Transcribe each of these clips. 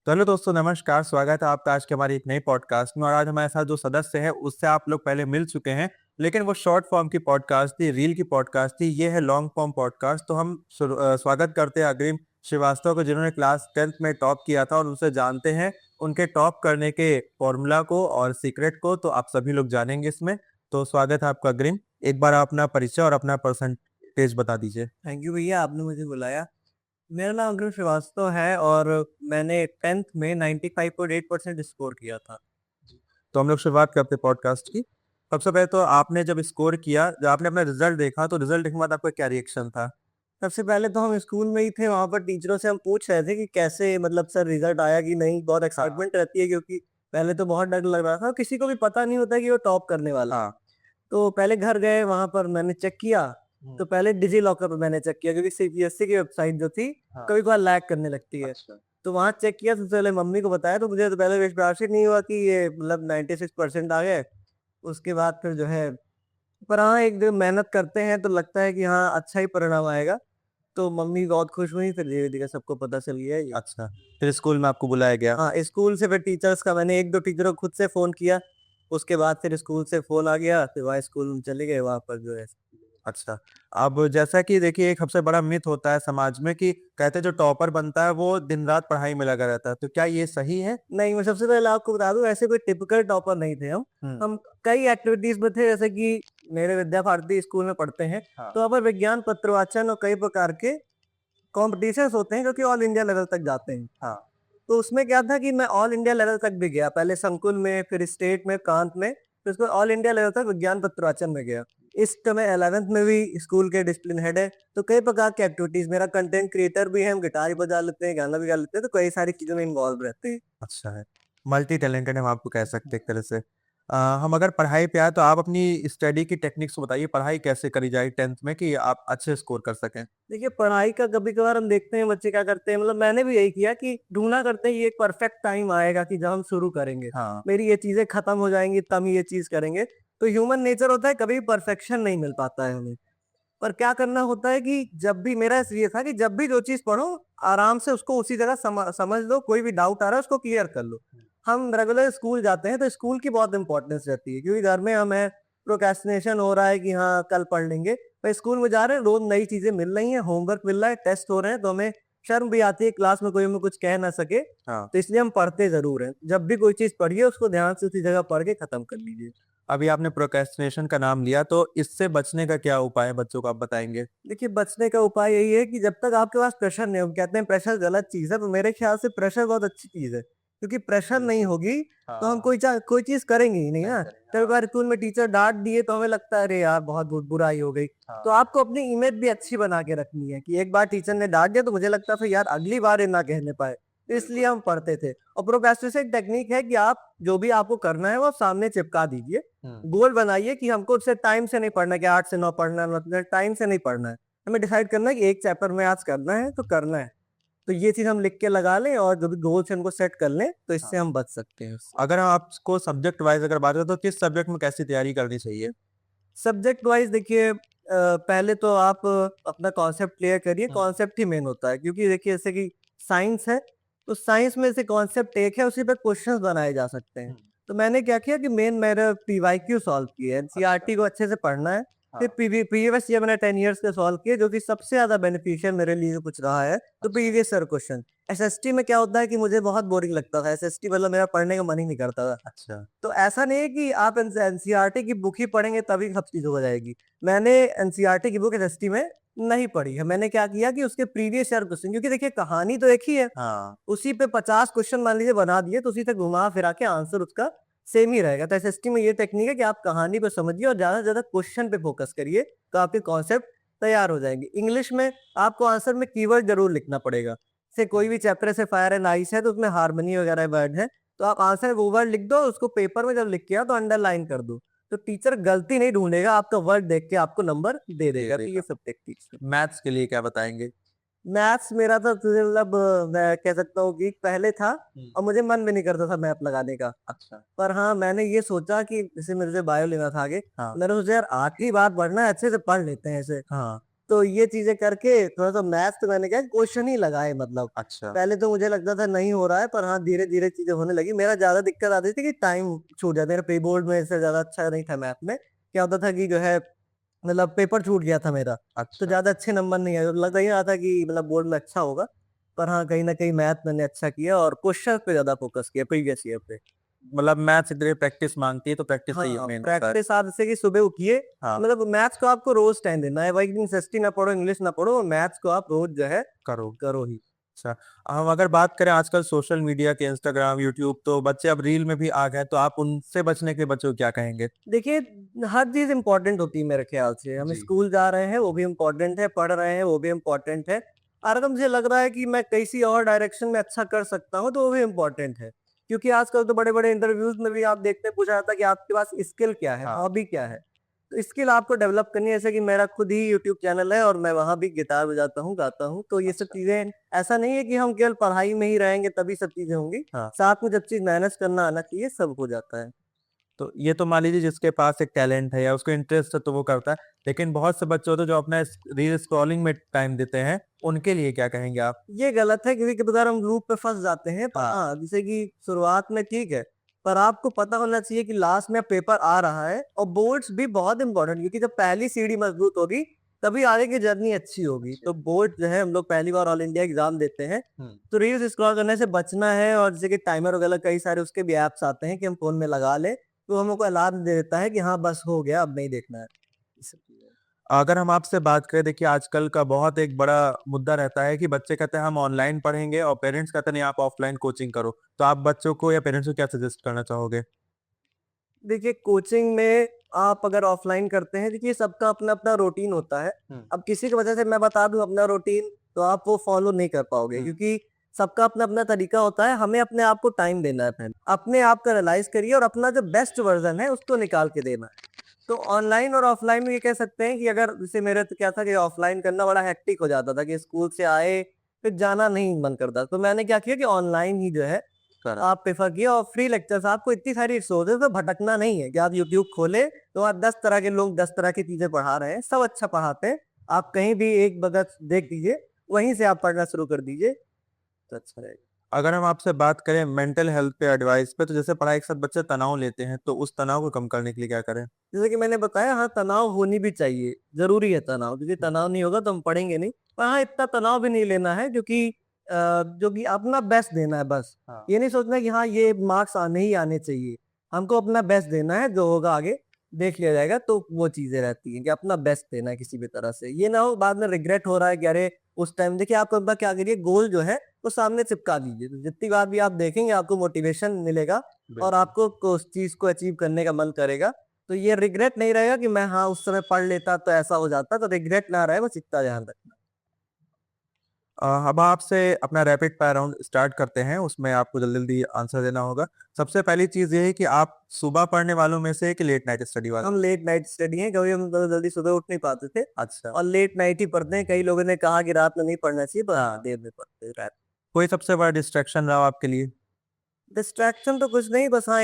तो हेलो दोस्तों, नमस्कार। स्वागत है आपका आज के हमारी एक नई पॉडकास्ट में। और आज हमारे साथ जो सदस्य है उससे आप लोग पहले मिल चुके हैं, लेकिन वो शॉर्ट फॉर्म की पॉडकास्ट थी, रील की पॉडकास्ट थी। ये है लॉन्ग फॉर्म पॉडकास्ट। तो हम स्वागत करते हैं अग्रिम श्रीवास्तव को, जिन्होंने क्लास 10th में टॉप किया था, और उनसे जानते हैं उनके टॉप करने के फॉर्मूला को और सीक्रेट को। तो आप सभी लोग जानेंगे इसमें। तो स्वागत है आपका अग्रिम। एक बार आप अपना परिचय और अपना परसेंटेज बता दीजिए। थैंक यू भैया, आपने मुझे बुलाया। मेरा नाम अग्रम श्रीवास्तव है और मैंने 10th में 95.8% स्कोर किया था। तो हम लोग शुरुआत करते हैं पॉडकास्ट की। सबसे पहले तो आपने जब स्कोर किया, जब आपने अपना रिजल्ट देखा, तो रिजल्ट देखने के बाद आपका क्या रिएक्शन था? सबसे पहले तो हम स्कूल में ही थे, वहाँ पर टीचरों से हम पूछ रहे थे कि कैसे, मतलब सर रिजल्ट आया कि नहीं। बहुत एक्साइटमेंट रहती है क्योंकि पहले तो बहुत डर लग रहा था, किसी को भी पता नहीं होता कि वो टॉप करने वाला है। हाँ। तो पहले घर गए, वहाँ पर मैंने चेक किया। तो पहले डिजी लॉकर पर मैंने चेक किया क्योंकि सीबीएसई की वेबसाइट जो थी हाँ। कभी कभार लैग करने लगती है। अच्छा। तो वहाँ चेक किया, सबसे पहले मम्मी को बताया, तो मुझे तो पहले विश्वास ही नहीं हुआ कि ये मतलब 96% आ गए। उसके बाद फिर जो है, पर हाँ, एक जो मेहनत करते हैं तो लगता है कि हाँ, अच्छा ही परिणाम आएगा। तो मम्मी बहुत खुश हुई, फिर धीरे-धीरे सबको पता चल गया ये। अच्छा, फिर स्कूल में आपको बुलाया गया। हाँ, स्कूल से फिर टीचर्स का मैंने 1-2 टीचरों को खुद से फ़ोन किया। उसके बाद फिर स्कूल से फ़ोन आ गया, फिर वहाँ स्कूल में चले गए, वहाँ पर जो है। अच्छा, अब जैसा कि देखिए, एक सबसे बड़ा मिथ होता है समाज में कि कहते हैं जो टॉपर बनता है वो दिन-रात पढ़ाई में लगा रहता है। तो क्या ये सही है? नहीं, मैं सबसे पहले आपको बता दूँ, ऐसे कोई टिपिकल टॉपर नहीं थे हम। हुँ। हम कई एक्टिविटीज़ में थे, जैसे कि मेरे विद्या भारती स्कूल में पढ़ते हैं, हाँ। तो वहाँ पर विज्ञान पत्रवाचन और कई प्रकार के कॉम्पिटिशन्स होते हैं जो कि ऑल इंडिया लेवल तक जाते हैं। हाँ। तो उसमें क्या था कि मैं ऑल इंडिया लेवल तक भी गया, पहले संकुल में, फिर स्टेट में, प्रांत में, फिर उसके बाद ऑल इंडिया लेवल तक विज्ञान पत्रवाचन में गया। इस समय 11th में भी स्कूल के डिसिप्लिन हेड है, तो कई प्रकार की एक्टिविटीज़, मेरा कंटेंट क्रिएटर भी है, हम गिटार भी बजा लेते हैं, गाना भी गा लेते हैं, तो कई सारी चीज़ों में इन्वॉल्व रहते हैं। अच्छा है। मल्टी टैलेंटेड हम आपको कह सकते हैं एक तरह से। हम अगर पढ़ाई पे आए तो आप अपनी स्टडी की टेक्निक्स बताइए, पढ़ाई कैसे करी जाए 10th में कि आप अच्छे स्कोर कर सकें? देखिए, पढ़ाई का कभी-कभार हम देखते हैं बच्चे क्या करते हैं, मतलब मैंने भी यही किया कि ढूँढा करते हैं ये एक परफेक्ट टाइम आएगा कि जब हम शुरू करेंगे। हाँ। मेरी ये चीज़ें खत्म हो जाएँगी तब ये चीज़ करेंगे। तो ह्यूमन नेचर होता है, कभी परफेक्शन नहीं मिल पाता है हमें। पर क्या करना होता है कि जब भी मेरा ये था कि जब भी जो चीज़ पढ़ो, आराम से उसको उसी जगह समझ लो, कोई भी डाउट आ रहा है उसको क्लियर कर लो। हम रेगुलर स्कूल जाते हैं तो स्कूल की बहुत इंपॉर्टेंस रहती है क्योंकि घर में हम हैं, प्रोक्रेस्टिनेशन हो रहा है कि हाँ, कल पढ़ लेंगे। पर स्कूल में जा रहे हैं, रोज़ नई चीज़ें मिल रही हैं, होमवर्क मिल रहा है, टेस्ट हो रहे हैं, तो हमें शर्म भी आती है क्लास में कोई हमें कुछ कह ना सके। हाँ। तो इसलिए हम पढ़ते ज़रूर हैं। जब भी कोई चीज़ पढ़िए उसको ध्यान से उसी जगह पढ़ के खत्म कर लीजिए। अभी आपने प्रोक्रेस्टिनेशन का नाम लिया, तो इससे बचने का क्या उपाय है बच्चों को, आप बताएँगे? देखिए, बचने का उपाय यही है कि जब तक आपके पास प्रेशर नहीं हो, कहते हैं प्रेशर गलत चीज़ है, पर मेरे ख्याल से प्रेशर बहुत अच्छी चीज़ है। क्योंकि प्रेशर नहीं बिल्कुल। होगी, तो हम हाँ। कोई चीज़ करेंगे ही नहीं नहीं ना। करेंगे, कई हाँ। बार स्कूल में टीचर डाँट दिए तो हमें लगता है अरे यार! बहुत बुराई हो गई। तो हाँ। आपको अपनी इमेज भी अच्छी बना के रखनी है कि एक बार टीचर ने डाँट दिया तो मुझे लगता था यार अगली बार ये ना कहने पाए। तो इसलिए बिल्कुल। हम पढ़ते थे। और प्रोक्रेस्टिनेशन एक टेक्नीक है कि आप जो भी आपको करना है वो आप सामने चिपका दीजिए। हुँ। गोल बनाइए कि हमको उससे टाइम से नहीं पढ़ना है कि 8 से 9 पढ़ना है, मतलब टाइम से नहीं पढ़ना है। हमें डिसाइड करना है कि एक चैप्टर में आज करना है तो करना है। तो ये चीज़ हम लिख के लगा लें और जो भी गोल्स हैं उनको सेट कर लें, तो हाँ। इससे हम बच सकते हैं उससे। अगर आपको सब्जेक्ट वाइज़ अगर बात करें तो किस सब्जेक्ट में कैसी तैयारी करनी चाहिए? सब्जेक्ट वाइज़ देखिए, पहले तो आप अपना कॉन्सेप्ट क्लियर करिए, हुँ। कॉन्सेप्ट ही मेन होता है क्योंकि देखिए जैसे कि साइंस है, तो साइंस में से कॉन्सेप्ट एक है, उसी पे क्वेश्चंस बनाए जा सकते हैं। हुँ। तो मैंने क्या किया कि मेन मेरा पीवाईक्यू सॉल्व किए, अच्छा। एनसीईआरटी को अच्छे से पढ़ना है। फिर हाँ। प्रीवियस ईयर मैंने 10 इयर्स के सॉल्व किए जो कि सबसे ज़्यादा बेनिफिशियल मेरे लिए कुछ रहा है, तो अच्छा। Previous year question. एसएसटी में क्या होता है कि मुझे बहुत बोरिंग लगता था, एसएसटी मतलब मेरा पढ़ने का मन ही नहीं करता था। अच्छा। तो ऐसा नहीं है कि आप एनसीईआरटी की बुक ही पढ़ेंगे तभी सब चीज़ हो जाएगी। मैंने एनसीईआरटी की बुक एसएसटी में नहीं पढ़ी है। मैंने क्या किया कि उसके प्रीवियस ईयर क्वेश्चन, क्योंकि देखिए कहानी तो एक ही है, हाँ। उसी पे 50 क्वेश्चन मान लीजिए बना दिए तो उसी से घुमा-फिरा के आंसर उसका सेम ही रहेगा। तो एसएसटी में ये टेक्निक है कि आप कहानी को समझिए और ज़्यादा से ज़्यादा क्वेश्चन पे फोकस करिए, तो आपके कॉन्सेप्ट तैयार हो जाएँगे। इंग्लिश में आपको आंसर में कीवर्ड ज़रूर लिखना पड़ेगा। जैसे कोई भी चैप्टर ऐसे फायर एंड आइस है तो उसमें हार्मनी वगैरह वर्ड है, तो आप आंसर वो वर्ड लिख दो, उसको पेपर में जब लिख के आओ तो अंडरलाइन कर दो। तो टीचर गलती नहीं ढूँढेगा, आपका वर्ड देख के आपको नंबर दे दे देगा। तो ये देगा। सब टेक्निक्स है। मैथ्स के लिए क्या बताएँगे? मैथ्स मेरा तो मतलब मैं कह सकता हूँ कि पहले था हुँ। और मुझे मन भी नहीं करता था मैथ लगाने का। अच्छा। पर हाँ, मैंने ये सोचा कि जैसे मेरे से बायो लेना था आगे, हाँ। मैंने सोचा यार आखिरी बार पढ़ना है, अच्छे से पढ़ लेते हैं इसे। हाँ। तो ये चीजें करके थोड़ा सा मैथ्स तो मैंने क्या क्वेश्चन ही लगाए, मतलब अच्छा। पहले तो मुझे लगता था नहीं हो रहा है, पर हाँ धीरे धीरे चीजें होने लगी। मेरा ज्यादा दिक्कत आती थी कि टाइम छूट जाता, मेरा प्री बोर्ड में से ज्यादा अच्छा नहीं था मैथ में। क्या होता था कि जो है मतलब पेपर छूट गया था मेरा, तो अच्छा। ज्यादा अच्छे नंबर नहीं आए, लग ही रहा था कि मतलब बोर्ड में अच्छा होगा। पर हाँ कहीं ना कहीं मैथ मैंने अच्छा किया और क्वेश्चन पे ज्यादा फोकस किया प्रीवियस ईयर पे। मतलब मैथ्स इतनी प्रैक्टिस मांगती है तो प्रैक्टिस सही हाँ, मेन होता है। प्रैक्टिस आप जैसे कि सुबह उठिए, हाँ। मतलब मैथ्स को आपको रोज टाइम देना है, वही दिन एसएसटी ना पढ़ो, इंग्लिश ना पढ़ो, मैथ्स को आप रोज जो है करो। करो ही। अच्छा, हम अगर बात करें आजकल सोशल मीडिया के, इंस्टाग्राम, यूट्यूब, तो बच्चे अब रील में भी आ गए, तो आप उनसे बचने के लिए बच्चों को क्या कहेंगे? देखिए, हर चीज इम्पोर्टेंट होती है मेरे ख्याल से। हम जी। स्कूल जा रहे हैं वो भी इम्पोर्टेंट है, पढ़ रहे हैं वो भी इम्पोर्टेंट है। और अगर मुझे लग रहा है कि मैं किसी और डायरेक्शन में अच्छा कर सकता हूँ तो वो भी इम्पोर्टेंट है। क्योंकि आजकल तो बड़े बड़े इंटरव्यूज में भी आप देखते हैं, पूछा जाता है कि आपके पास स्किल क्या है, हाँ। हॉबी क्या है। तो स्किल आपको डेवलप करनी है, जैसे कि मेरा खुद ही यूट्यूब चैनल है और मैं वहां भी गिटार बजाता हूँ, गाता हूँ। तो ये सब अच्छा। चीजें, ऐसा नहीं है कि हम केवल पढ़ाई में ही रहेंगे तभी सब चीजें होंगी। हाँ। साथ में जब चीज मैनेज करना आना चाहिए, सब हो जाता है। तो ये तो मान लीजिए जिसके पास एक टैलेंट है या उसको इंटरेस्ट है तो वो करता है, लेकिन बहुत से बच्चे होते हैं जो अपना रील स्क्रॉलिंग में टाइम देते हैं, उनके लिए क्या कहेंगे आप? ये गलत है, क्योंकि कभी कभार हम लूप पे फंस जाते हैं। पर हाँ। हाँ, जैसे कि शुरुआत में ठीक है, पर आपको पता होना चाहिए कि लास्ट में पेपर आ रहा है। और बोर्ड्स भी बहुत इंपॉर्टेंट, क्योंकि जब पहली सीढ़ी मजबूत होगी तभी आगे की जर्नी अच्छी होगी। अच्छा। तो बोर्ड जो है, हम लोग पहली बार ऑल इंडिया एग्जाम देते हैं, हम्म। तो रील्स स्क्रॉल करने से बचना है। और जैसे कि टाइमर वगैरह कई सारे उसके भी ऐप्स आते हैं कि हम फोन में लगा ले, तो हमको अलार्म दे देता है कि हाँ बस हो गया, अब नहीं देखना है। ये सब चीजें। अगर हम आपसे बात करें, देखिए आजकल का बहुत एक बड़ा मुद्दा रहता है कि बच्चे कहते हैं हम ऑनलाइन पढ़ेंगे और पेरेंट्स कहते हैं नहीं आप ऑफलाइन कोचिंग करो, तो आप बच्चों को या पेरेंट्स को क्या सजेस्ट करना चाहोगे? देखिए, कोचिंग में आप अगर ऑफलाइन करते हैं, देखिए सबका अपना अपना रूटीन होता है। हम्म। अब किसी की वजह से मैं बता दूं अपना रूटीन, तो आप वो फॉलो नहीं कर पाओगे, हम्म। क्योंकि सबका अपना अपना तरीका होता है। हमें अपने आप को टाइम देना है, पहले अपने आप का रियलाइज करिए और अपना जो बेस्ट वर्जन है उसको निकाल के देना है। तो ऑनलाइन और ऑफलाइन में ये कह सकते हैं कि अगर जैसे मेरे तो क्या था कि ऑफलाइन करना बड़ा हेक्टिक हो जाता था, कि स्कूल से आए फिर जाना नहीं मन करता, तो मैंने क्या किया कि ऑनलाइन ही जो है करा। आप प्रेफर किया। और फ्री लेक्चर्स, आपको इतनी सारी रिसोर्सेज, तो भटकना नहीं है कि आप यूट्यूब खोले तो वहाँ 10 तरह के लोग 10 तरह की चीजें पढ़ा रहे हैं, सब अच्छा पढ़ाते हैं। आप कहीं भी एक बगत देख दीजिए, वहीं से आप पढ़ना शुरू कर दीजिए, तो अच्छा रहेगा। अगर हम आपसे बात करें मेंटल हेल्थ पे, एडवाइस पे, तो जैसे पढ़ाई के साथ बच्चे तनाव लेते हैं, तो उस तनाव को कम करने के लिए क्या करें? जैसे कि मैंने बताया, हाँ तनाव होनी भी चाहिए, जरूरी है तनाव, क्योंकि तनाव नहीं होगा तो हम पढ़ेंगे नहीं। पर हाँ, इतना तनाव भी नहीं लेना है, जो कि अपना बेस्ट देना है बस। हाँ। ये नहीं सोचना कि हाँ ये मार्क्स आने ही आने चाहिए। हमको अपना बेस्ट देना है, जो होगा आगे देख लिया जाएगा। तो वो चीजें रहती हैं कि अपना बेस्ट देना है किसी भी तरह से, ये ना हो बाद में रिग्रेट हो रहा है कि अरे उस टाइम। देखिए, आप एक बार क्या करिए, गोल जो है वो सामने चिपका दीजिए, तो जितनी बार भी आप देखेंगे आपको मोटिवेशन मिलेगा और बिल्कुल। आपको उस चीज को अचीव करने का मन करेगा। तो ये रिग्रेट नहीं रहेगा कि मैं हाँ उस समय पढ़ लेता तो ऐसा हो जाता, तो रिग्रेट ना रहे, बस इतना ध्यान रखना। अब आपसे अपना रैपिड फायर राउंड स्टार्ट करते हैं, उसमें आपको जल्दी जल्दी आंसर देना होगा। सबसे पहली चीज ये है कि आप सुबह पढ़ने वालों में से कि लेट नाइट स्टडी वाले? हम लेट नाइट स्टडी हैं, कभी हम तो जल्दी सुबह उठ नहीं पाते थे, अच्छा। और लेट नाइट ही पढ़ते हैं। कई लोगों ने कहा कि रात में नहीं पढ़ना चाहिए, पर हाँ देर में पढ़ते हैं रात। कोई सबसे बड़ा डिस्ट्रैक्शन रहा हो आपके लिए? डिस्ट्रैक्शन तो कुछ नहीं, बस हाँ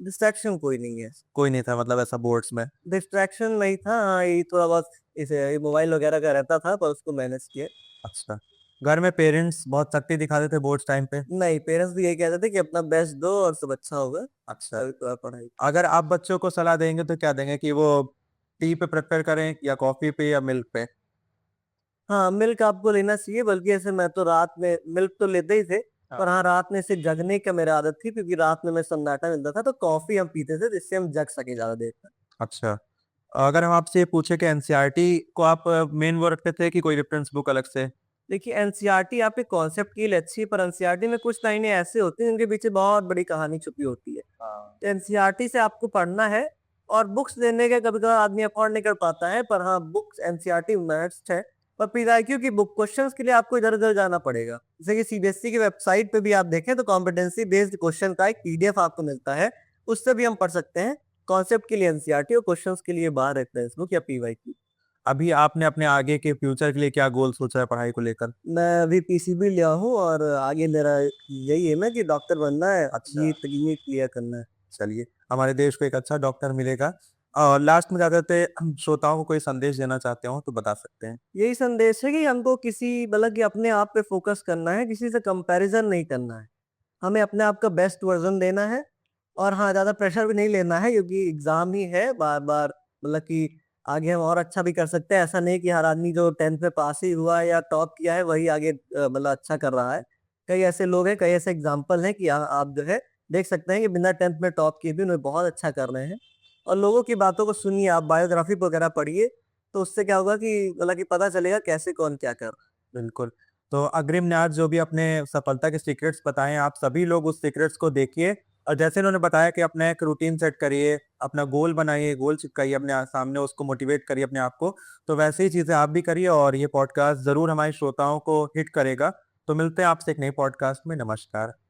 डिस्ट्रैक्शन कोई नहीं है। कोई नहीं था मतलब ऐसा बोर्ड्स में? डिस्ट्रैक्शन नहीं था, हाँ ये थोड़ा बहुत इसे मोबाइल वगैरह का रहता था, पर उसको मैनेज किया। अच्छा। घर में पेरेंट्स बहुत सख्ती दिखाते थे बोर्ड्स टाइम पे? नहीं, पेरेंट्स भी यही कहते थे कि अपना बेस्ट दो और सब अच्छा होगा, अच्छा। अभी तो आप पढ़ाई। अगर आप बच्चों को सलाह देंगे तो क्या देंगे, कि वो टी पे प्रेफर करें या कॉफी पे या मिल्क पे? हाँ, मिल्क आपको लेना चाहिए, बल्कि ऐसे मैं तो रात में मिल्क तो लेते ही थे। हाँ। पर हाँ, रात में से जगने का मेरा आदत थी, क्योंकि रात में मैं सन्नाटा मिलता था, तो कॉफी हम पीते थे जिससे हम जग सके ज्यादा देर तक। अच्छा। अगर हम आपसे ये पूछे कि एनसीईआरटी को आप मेन वो रखते थे कि कोई रेफरेंस बुक अलग से? देखिए, एनसीईआरटी आपके कॉन्सेप्ट के लिए अच्छी है, पर एनसीईआरटी में कुछ लाइनें ऐसे होती हैं जिनके पीछे बहुत बड़ी कहानी छुपी होती है। हाँ। तो एनसीईआरटी से आपको पढ़ना है, और बुक्स लेने के कभी कभी आदमी अफोर्ड नहीं कर पाता है, पर हाँ बुक्स एनसीईआरटी मस्ट है। पर पीआईक्यू की बुक क्वेश्चंस के लिए आपको इधर उधर जाना पड़ेगा। जैसे कि सीबीएसई की वेबसाइट पे भी आप देखें तो कॉम्पिटेंसी बेस्ड क्वेश्चन का एक पीडीएफ आपको मिलता है, उससे भी हम पढ़ सकते हैं। कॉन्सेप्ट के लिए एनसीईआरटी और क्वेश्चंस के लिए बाहर रेफरेंस बुक या पीवाईक्यू। अभी आपने अपने आगे के फ्यूचर के लिए क्या गोल सोचा है पढ़ाई को लेकर? मैं अभी पीसीबी लिया हूँ, और आगे मेरा यही एम है कि डॉक्टर बनना है, अच्छा। ये तकनीक क्लियर करना है। चलिए, हमारे देश को एक अच्छा डॉक्टर मिलेगा। और लास्ट में जाते थे श्रोताओं को कोई संदेश देना चाहते हो तो बता सकते हैं। यही संदेश है कि हमको किसी मतलब कि अपने आप पे फोकस करना है, किसी से कंपैरिजन नहीं करना है। हमें अपने आप का बेस्ट वर्ज़न देना है और हाँ, ज़्यादा प्रेशर भी नहीं लेना है क्योंकि एग्ज़ाम ही है, बार-बार मतलब कि आगे हम और अच्छा भी कर सकते हैं। ऐसा नहीं कि हर आदमी जो 10th में पास ही हुआ है या टॉप किया है, वही आगे मतलब अच्छा कर रहा है। कई ऐसे लोग हैं, कई ऐसे एग्ज़ाम्पल हैं कि आप जो है देख सकते हैं कि बिना 10th में टॉप किए भी उन्हें बहुत अच्छा कर रहे हैं। और लोगों की बातों को सुनिए, आप बायोग्राफ़ी वगैरह पढ़िए, तो उससे क्या होगा कि मतलब कि पता चलेगा कैसे कौन क्या कर रहा है। बिल्कुल। तो अग्रिम ने आज जो भी अपने सफलता के सीक्रेट्स बताए हैं, आप सभी लोग उस सीक्रेट्स को देखिए और जैसे इन्होंने बताया कि अपना एक रूटीन सेट करिए, अपना गोल बनाइए, गोल चिपकाइए अपने सामने, उसको मोटिवेट करिए अपने आप को। तो वैसे ही चीज़ें आप भी करिए और ये पॉडकास्ट ज़रूर हमारे श्रोताओं को हिट करेगा। तो मिलते हैं आपसे एक नए पॉडकास्ट में। नमस्कार।